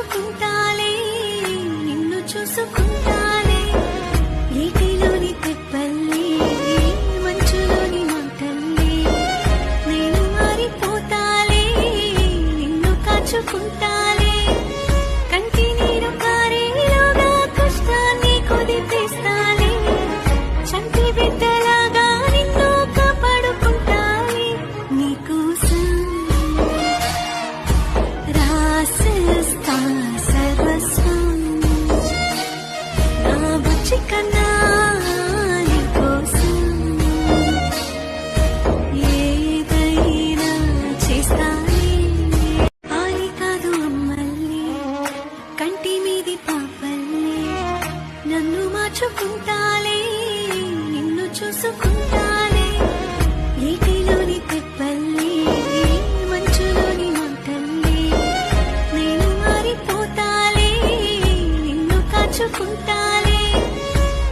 మార్చుకుంటాలే, నిన్ను చూసుకుంటాలే. నీటిలోని తెప్పల్లే, మంచులోని మంటల్లే, నేను మారిపోతాలే, నిన్ను కాచుకుంటాలే. కంటి నీరు కారేలోగా కష్టాన్ని కొదిపేస్తాలే, చంటి బిడ్డలాగా నిన్ను కాపాడుకుంటాలే. నీకోసం రాసేస్తా సర్వస్వం, నా బుచ్చి కన్నా నీకోసం ఏదైనా చేస్తానే. ఆలి కాదు అమ్మల్లే, కంటి మీది పాపల్లే, నన్ను మార్చుకుంటాలే, నిన్ను చూసుకుంటాలే. నీటిలోని తెప్పల్లే, మంచులోని మంటల్లే, నేను మారిపోతాలే, నిన్ను కాచుకుంటా.